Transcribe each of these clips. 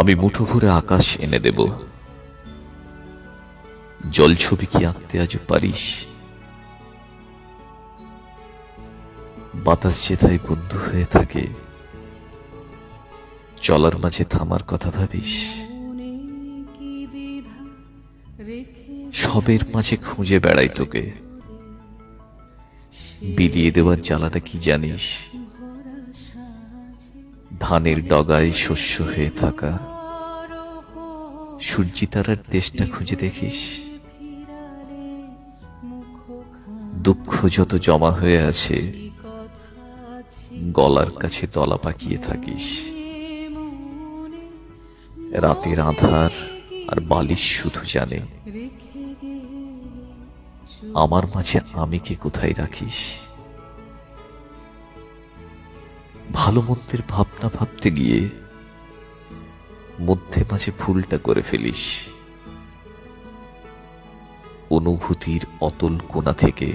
আমি মুঠো ভরে আকাশ এনে দেব। জল ছবি কি আঁকতে আজ পারিস? বাতাস যেথায় বন্ধু হয়ে থাকে, চলার মাঝে থামার কথা ভাবিস? সবের মাঝে খুঁজে বেড়াই তোকে, বিলিয়ে দেওয়ার জ্বালাটা কি জানিস? ধানের ডগায় শস্য হয়ে থাকা সূর্যি তারার দেশটা খুঁজে দেখিস? দুঃখ যত জমা হয়ে আছে, গলার কাছে তলা পাকিয়ে থাকিস। রাতের আঁধার আর বালিশ শুধু জানে আমার মাঝে আমিকে কোথায় রাখিস। ভালো মন্দের ভাবনা ভাবতে গিয়ে মধ্যে মাঝে ভুলটা করে ফেলিস। অনুভূতির অতল কোণা থেকে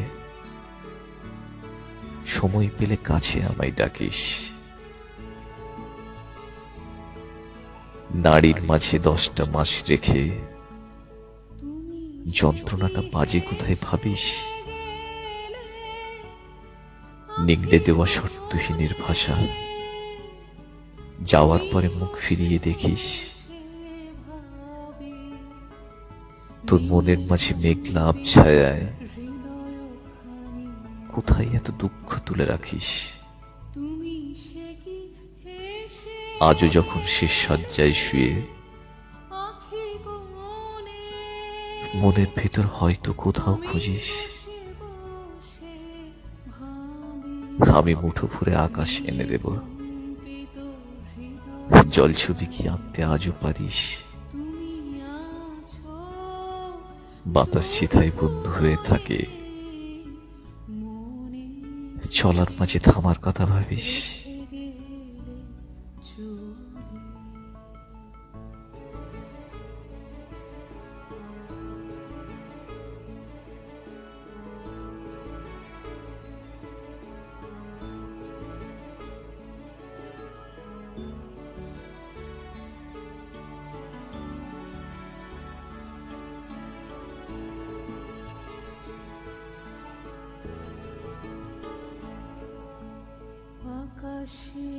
সময় পেলে কাছে আমায় ডাকিস। নাড়ির মাঝে 10টা মাস রেখে যন্ত্রণাটা বাজে কোথায় ভাবিস? নিংড়ে দেওয়া শর্তহীনের ভাষা যাওয়ার পরে মুখ ফিরিয়ে দেখিস। তোর মনের মাঝে মেঘলা আবছায়ায় কোথায় এত দুঃখ তুলে রাখিস? আজও যখন শেষ শয্যায় শুয়ে মনের ভেতর হয়তো কোথাও খুঁজিস, আমি মুঠো ভরে আকাশ এনে দেব। জল ছবি কি আঁকতে আজও পারিস? বাতাস যেথায় বন্ধু হয়ে থাকে, চলার মাঝে থামার কথা ভাবিস? আকাশে